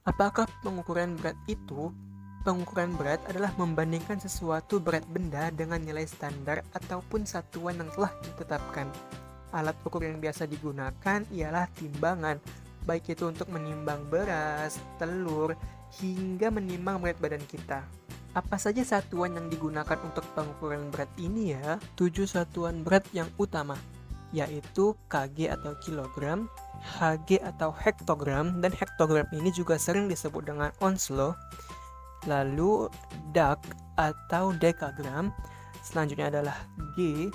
Apakah pengukuran berat itu? Pengukuran berat adalah membandingkan sesuatu berat benda dengan nilai standar ataupun satuan yang telah ditetapkan. Alat ukur yang biasa digunakan ialah timbangan, baik itu untuk menimbang beras, telur, hingga menimbang berat badan kita. Apa saja satuan yang digunakan untuk pengukuran berat ini ya? 7 satuan berat yang utama, yaitu kg atau kilogram, hg atau hektogram, dan hektogram ini juga sering disebut dengan ons loh. Lalu dak atau dekagram, selanjutnya adalah g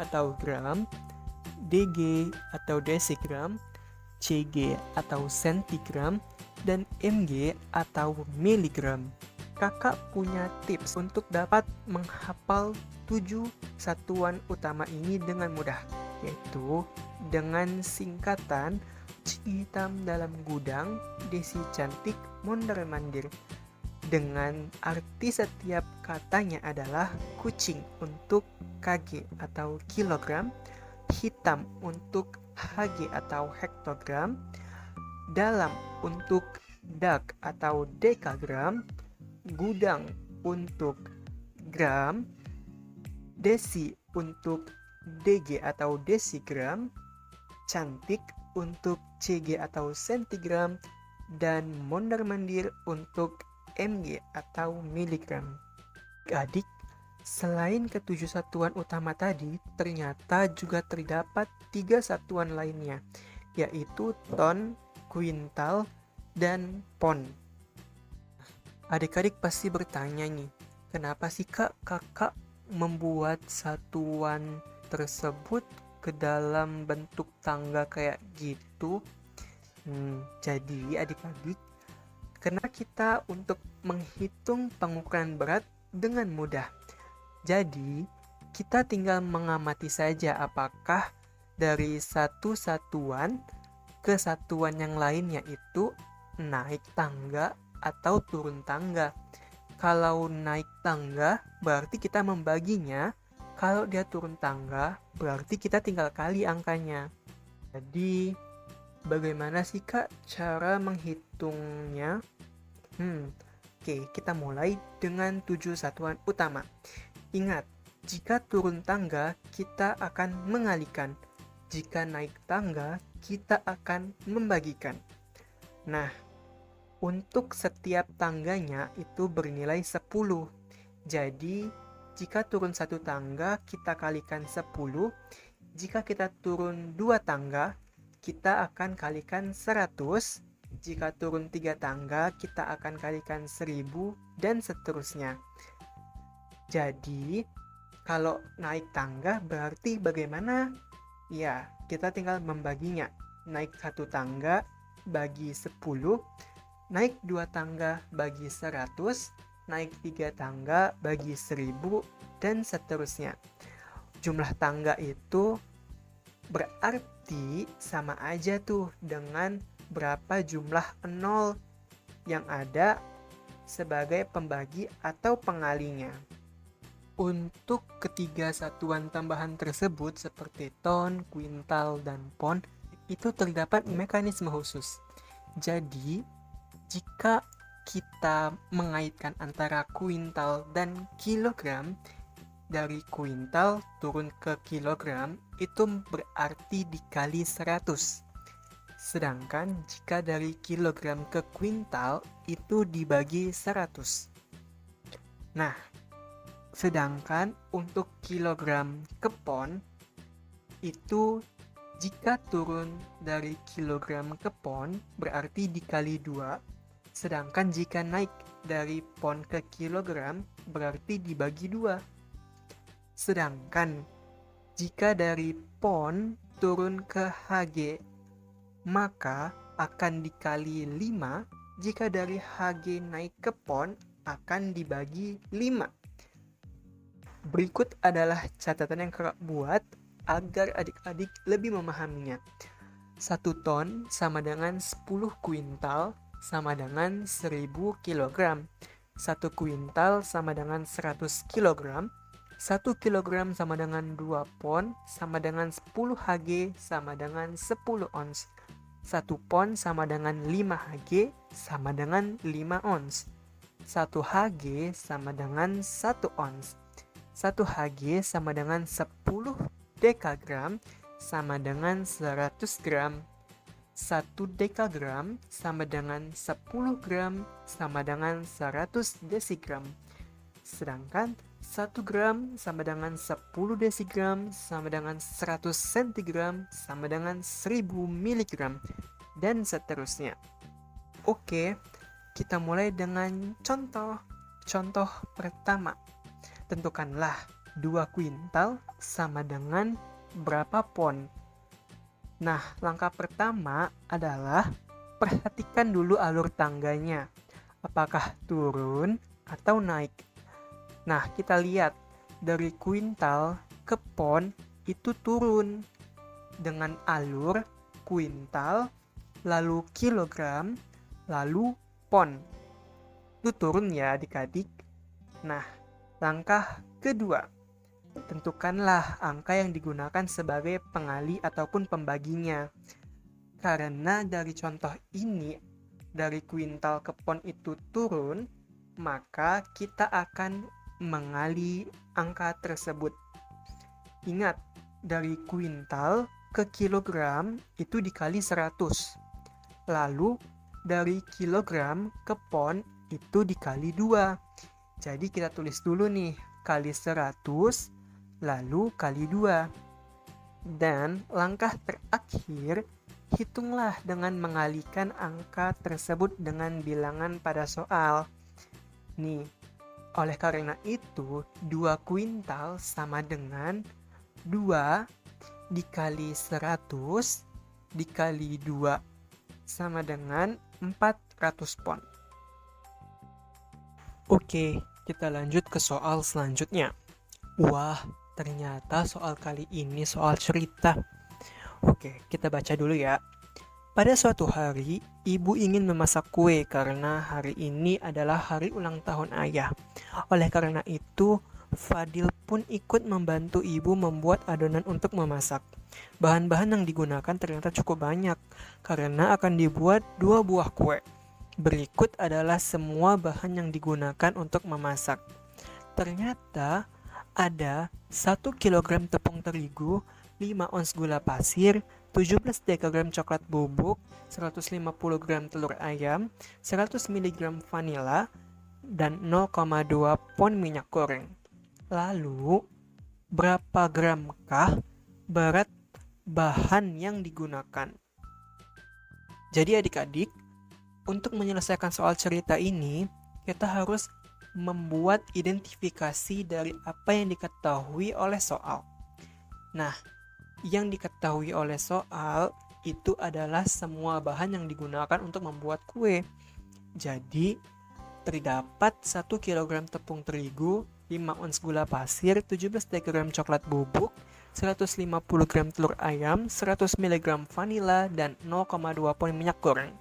atau gram, dg atau desigram, cg atau sentigram, dan mg atau miligram. Kakak punya tips untuk dapat menghafal 7 satuan utama ini dengan mudah, yaitu dengan singkatan Ciki hitam dalam gudang, desi cantik, mondar mandir. Dengan arti setiap katanya adalah kucing untuk kg atau kilogram, hitam untuk hg atau hektogram, dalam untuk dak atau dekagram, gudang untuk gram, desi untuk dg atau desigram, cantik untuk cg atau sentigram, dan mondar-mandir untuk mg atau miligram. Adik, selain ketujuh satuan utama tadi, ternyata juga terdapat 3 satuan lainnya, yaitu ton, kuintal, dan pon. Adik-adik pasti bertanya nih, kenapa sih kakak membuat satuan tersebut ke dalam bentuk tangga kayak gitu? Jadi adik-adik, karena kita untuk menghitung pengukuran berat dengan mudah. Jadi, kita tinggal mengamati saja apakah dari satu satuan ke satuan yang lainnya itu naik tangga atau turun tangga. Kalau naik tangga, berarti kita membaginya. Kalau dia turun tangga, berarti kita tinggal kali angkanya. Jadi, bagaimana sih Kak cara menghitungnya? Oke, kita mulai dengan 7 satuan utama. Ingat, jika turun tangga, kita akan mengalihkan. Jika naik tangga, kita akan membagikan. Nah, untuk setiap tangganya itu bernilai 10. Jadi, jika turun satu tangga, kita kalikan 10. Jika kita turun 2 tangga, kita akan kalikan 100. Jika turun 3 tangga, kita akan kalikan 1000, dan seterusnya. Jadi, kalau naik tangga berarti bagaimana? Ya, kita tinggal membaginya. Naik satu tangga bagi 10, naik 2 tangga bagi 100, naik 3 tangga bagi 1000, dan seterusnya. Jumlah tangga itu berarti sama aja tuh dengan berapa jumlah 0 yang ada sebagai pembagi atau pengalinya. Untuk ketiga satuan tambahan tersebut seperti ton, kuintal, dan pon, itu terdapat mekanisme khusus. Jadi, jika kita mengaitkan antara kuintal dan kilogram, dari kuintal turun ke kilogram, itu berarti dikali 100. Sedangkan jika dari kilogram ke kuintal, itu dibagi 100. Nah, sedangkan untuk kilogram ke pon, itu jika turun dari kilogram ke pon, berarti dikali 2. Sedangkan jika naik dari pon ke kilogram, berarti dibagi 2. Sedangkan jika dari pon turun ke Hg, maka akan dikali 5. Jika dari Hg naik ke pon, akan dibagi 5. Berikut adalah catatan yang kakak buat agar adik-adik lebih memahaminya. 1 ton sama dengan 10 kuintal sama dengan 1000 kg. 1 kuintal sama dengan 100 kg. 1 kilogram sama dengan 2 pon sama dengan 10 Hg sama dengan 10 ons. 1 pon sama dengan 5 Hg sama dengan 5 ons. 1 Hg sama dengan 1 ons. 1 Hg sama dengan 10 dekagram sama dengan 100 gram. 1 dekagram sama dengan 10 gram sama dengan 100 desigram. Sedangkan 1 gram sama dengan 10 desigram sama dengan 100 centigram sama dengan 1000 miligram, dan seterusnya. Oke, kita mulai dengan contoh. Contoh pertama, tentukanlah 2 kuintal sama dengan berapa pon. Nah, langkah pertama adalah perhatikan dulu alur tangganya. Apakah turun atau naik? Nah, kita lihat dari kuintal ke pon itu turun dengan alur kuintal, lalu kilogram, lalu pon. Itu turun ya adik-adik. Nah, langkah kedua, tentukanlah angka yang digunakan sebagai pengali ataupun pembaginya. Karena dari contoh ini, dari kuintal ke pon itu turun, maka kita akan mengali angka tersebut. Ingat, dari kuintal ke kilogram itu dikali 100. Lalu dari kilogram ke pon itu dikali 2. Jadi kita tulis dulu nih, kali 100 lalu kali 2. Dan langkah terakhir, hitunglah dengan mengalihkan angka tersebut dengan bilangan pada soal. Nih, oleh karena itu 2 kuintal sama dengan 2 dikali 100 dikali 2 sama dengan 400 pon. Oke, kita lanjut ke soal selanjutnya. Wah, ternyata soal kali ini soal cerita. Oke, kita baca dulu ya. Pada suatu hari, ibu ingin memasak kue karena hari ini adalah hari ulang tahun ayah. Oleh karena itu, Fadil pun ikut membantu ibu membuat adonan untuk memasak. Bahan-bahan yang digunakan ternyata cukup banyak karena akan dibuat 2 buah kue. Berikut adalah semua bahan yang digunakan untuk memasak. Ternyata ada 1 kg tepung terigu, 5 ons gula pasir, 17 dekagram coklat bubuk, 150 gram telur ayam, 100 mg vanila, dan 0,2 pon minyak goreng. Lalu, berapa gramkah berat bahan yang digunakan? Jadi adik-adik, untuk menyelesaikan soal cerita ini, kita harus membuat identifikasi dari apa yang diketahui oleh soal. Nah, yang diketahui oleh soal itu adalah semua bahan yang digunakan untuk membuat kue. Jadi, terdapat 1 kg tepung terigu, 5 ons gula pasir, 17 dekagram coklat bubuk, 150 gram telur ayam, 100 mg vanila, dan 0,2 pon minyak goreng.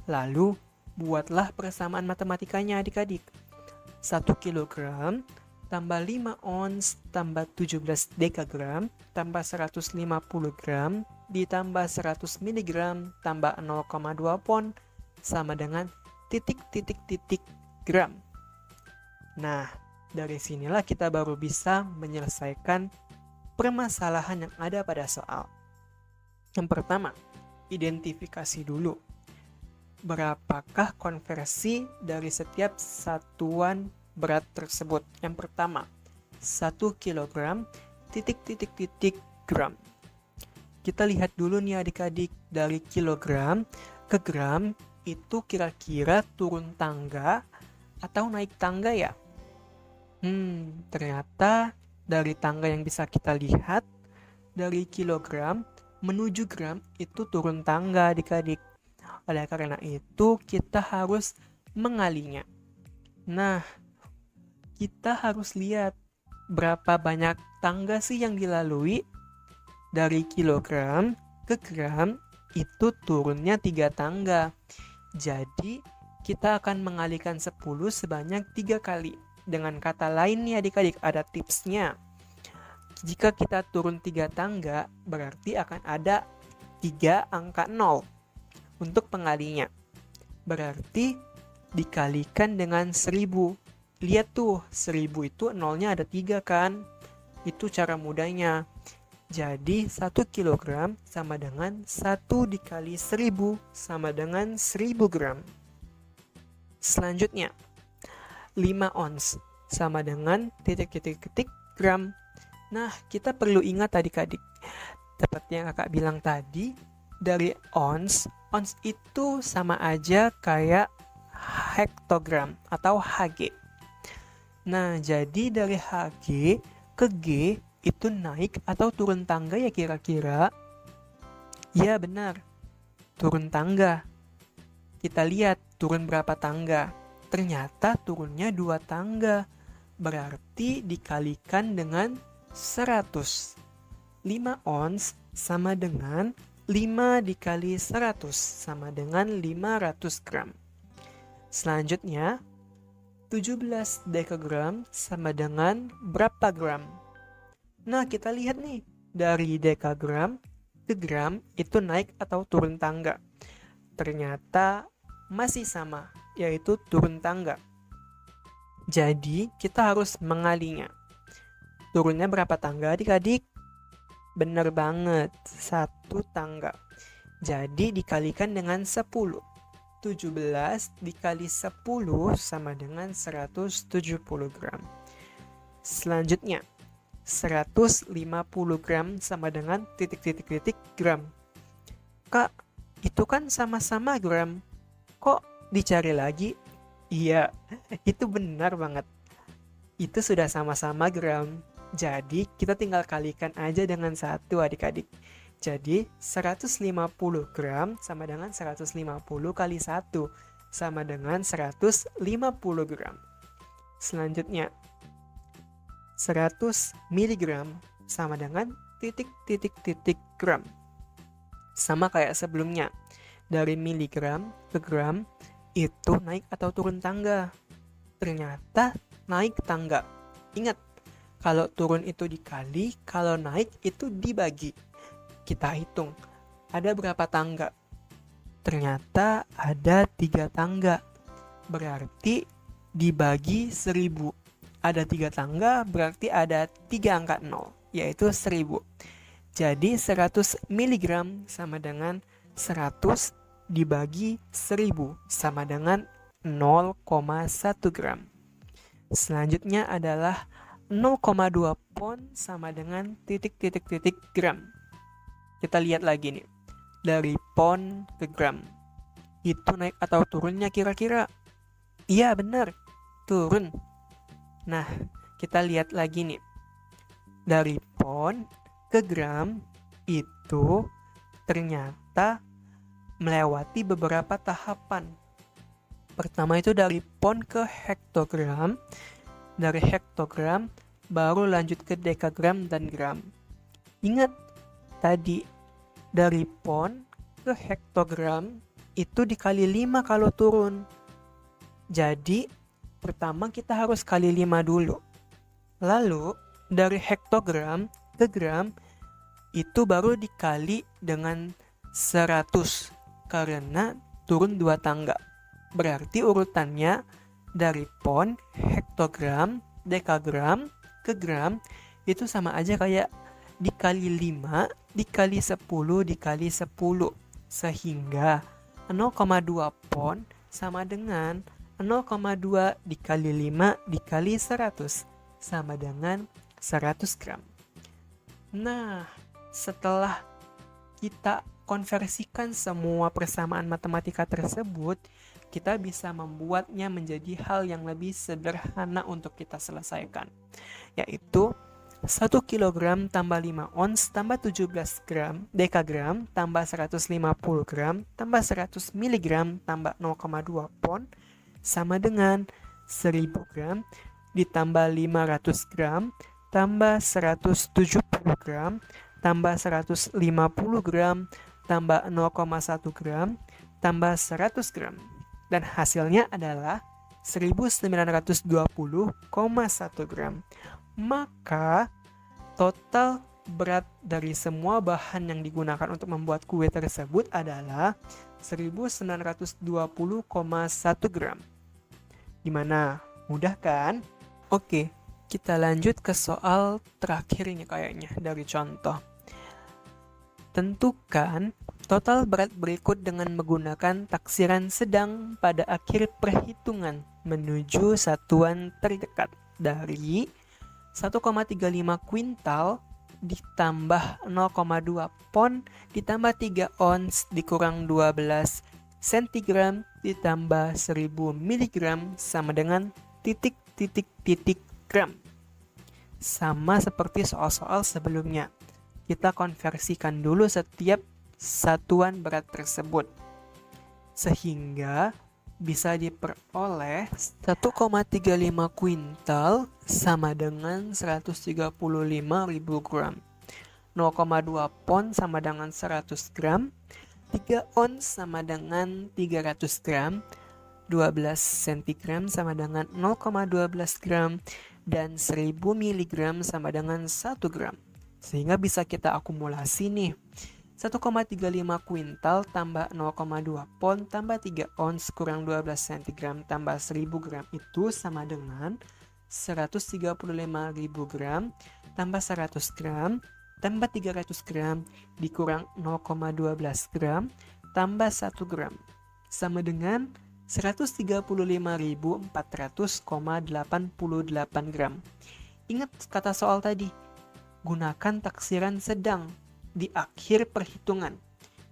Lalu, buatlah persamaan matematikanya adik-adik. 1 kg tambah 5 ons, tambah 17 dekagram, tambah 150 gram, ditambah 100 mg, tambah 0,2 pon, sama dengan titik-titik-titik gram. Nah, dari sinilah kita baru bisa menyelesaikan permasalahan yang ada pada soal. Yang pertama, identifikasi dulu. Berapakah konversi dari setiap satuan berat tersebut? Yang pertama, 1 kg titik-titik-titik gram. Kita lihat dulu nih adik-adik, dari kilogram ke gram itu kira-kira turun tangga atau naik tangga ya? Ternyata dari tangga yang bisa kita lihat, dari kilogram menuju gram itu turun tangga adik-adik. Oleh karena itu kita harus mengalinya. Nah, kita harus lihat berapa banyak tangga sih yang dilalui. Dari kilogram ke gram itu turunnya 3 tangga. Jadi kita akan mengalihkan 10 sebanyak 3 kali. Dengan kata lain nih adik-adik, ada tipsnya. Jika kita turun 3 tangga, berarti akan ada 3 angka 0. untuk pengalinya. Berarti dikalikan dengan 1000. Lihat tuh, 1000 itu nolnya ada 3 kan? Itu cara mudahnya. Jadi 1 kilogram sama dengan 1 dikali 1000 sama dengan 1000 gram. Selanjutnya, 5 ons sama dengan titik-titik-titik gram. Nah, kita perlu ingat adik-adik. Seperti yang kakak bilang tadi, dari ons itu sama aja kayak hektogram atau Hg. Nah, jadi dari Hg ke G itu naik atau turun tangga ya kira-kira? Ya benar, turun tangga. Kita lihat turun berapa tangga. Ternyata turunnya 2 tangga. Berarti dikalikan dengan 100. 5 ons sama dengan 5 dikali 100 sama dengan 500 gram. Selanjutnya, 17 dekagram sama dengan berapa gram? Nah, kita lihat nih, dari dekagram ke gram itu naik atau turun tangga. Ternyata masih sama, yaitu turun tangga. Jadi, kita harus mengalinya. Turunnya berapa tangga adik-adik? Bener banget, 1 tangga. Jadi dikalikan dengan 10. 17 dikali 10 sama dengan 170 gram. Selanjutnya, 150 gram sama dengan titik-titik-titik gram. Kak, itu kan sama-sama gram. Kok dicari lagi? Iya, itu benar banget. Itu sudah sama-sama gram. Jadi, kita tinggal kalikan aja dengan 1 adik-adik. Jadi, 150 gram sama dengan 150 kali 1 sama dengan 150 gram. Selanjutnya, 100 miligram sama dengan titik-titik-titik gram. Sama kayak sebelumnya, dari miligram ke gram itu naik atau turun tangga. Ternyata naik tangga. Ingat, kalau turun itu dikali, kalau naik itu dibagi. Kita hitung, ada berapa tangga? Ternyata ada 3 tangga. Berarti dibagi 1000. Ada 3 tangga, berarti ada 3 angka 0, yaitu 1000. Jadi 100 mg sama dengan 100 dibagi 1000 sama dengan 0,1 gram. Selanjutnya adalah 0,2 pon sama dengan titik-titik-titik gram. Kita lihat lagi nih, dari pon ke gram. Itu naik atau turunnya kira-kira? Iya benar, turun. Nah, kita lihat lagi nih. Dari pon ke gram itu ternyata melewati beberapa tahapan. Pertama itu dari pon ke hektogram. Dari hektogram baru lanjut ke dekagram dan gram. Ingat, tadi dari pon ke hektogram itu dikali 5 kalau turun. Jadi, pertama kita harus kali 5 dulu. Lalu, dari hektogram ke gram itu baru dikali dengan 100 karena turun 2 tangga. Berarti urutannya dari pon, hektogram, dekagram, ke gram itu sama aja kayak dikali 5 dikali 10 dikali 10. Sehingga 0,2 pon sama dengan 0,2 dikali 5 dikali 100 sama dengan 100 gram. Nah, setelah kita konversikan semua persamaan matematika tersebut, kita bisa membuatnya menjadi hal yang lebih sederhana untuk kita selesaikan, yaitu 1 kg tambah 5 ons tambah 17 gram dekagram tambah 150 gram tambah 100 mg tambah 0,2 pon sama dengan 1000 gram ditambah 500 gram tambah 170 gram tambah 150 gram tambah 0,1 gram tambah 100 gram. Dan hasilnya adalah 1920,1 gram. Maka total berat dari semua bahan yang digunakan untuk membuat kue tersebut adalah 1920,1 gram. Gimana? Mudah kan? Oke, kita lanjut ke soal terakhir ini kayaknya dari contoh. Tentukan total berat berikut dengan menggunakan taksiran sedang pada akhir perhitungan menuju satuan terdekat dari 1,35 kuintal ditambah 0,2 pon ditambah 3 ons dikurang 12 cm ditambah 1000 mg sama dengan titik gram. Sama seperti soal-soal sebelumnya, kita konversikan dulu setiap satuan berat tersebut, sehingga bisa diperoleh 1,35 kuintal sama dengan 135.000 gram, 0,2 pon sama dengan 100 gram, 3 ons sama dengan 300 gram, 12 cm sama dengan 0,12 gram, dan 1000 mg sama dengan 1 gram. Sehingga bisa kita akumulasi nih. 1,35 kuintal tambah 0,2 pon tambah 3 ons kurang 12 cm tambah 1000 gram itu sama dengan 135.000 gram tambah 100 gram tambah 300 gram dikurang 0,12 gram tambah 1 gram sama dengan 135.400,88 gram. Ingat kata soal tadi, gunakan taksiran sedang di akhir perhitungan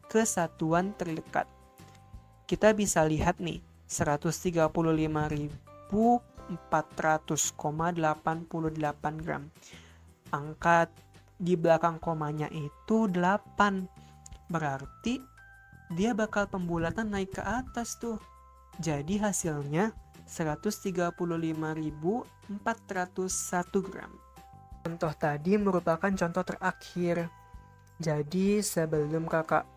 ke satuan terdekat. Kita bisa lihat nih, 135.400,88 gram. Angka di belakang komanya itu 8. Berarti dia bakal pembulatan naik ke atas tuh. Jadi hasilnya 135.401 gram. Contoh tadi merupakan contoh terakhir. Jadi sebelum kakak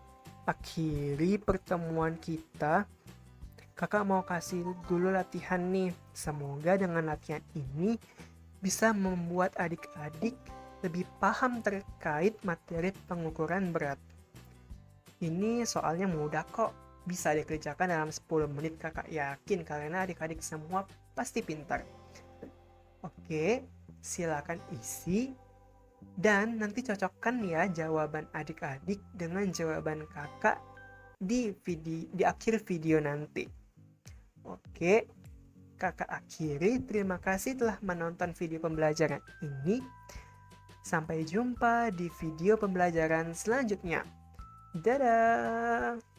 akhiri pertemuan kita, kakak mau kasih dulu latihan nih. Semoga dengan latihan ini bisa membuat adik-adik lebih paham terkait materi pengukuran berat. Ini soalnya mudah kok, bisa dikerjakan dalam 10 menit kakak yakin karena adik-adik semua pasti pintar. Oke, silakan isi dan nanti cocokkan ya jawaban adik-adik dengan jawaban kakak di akhir video nanti. Oke, kakak akhiri. Terima kasih telah menonton video pembelajaran ini. Sampai jumpa di video pembelajaran selanjutnya. Dadah!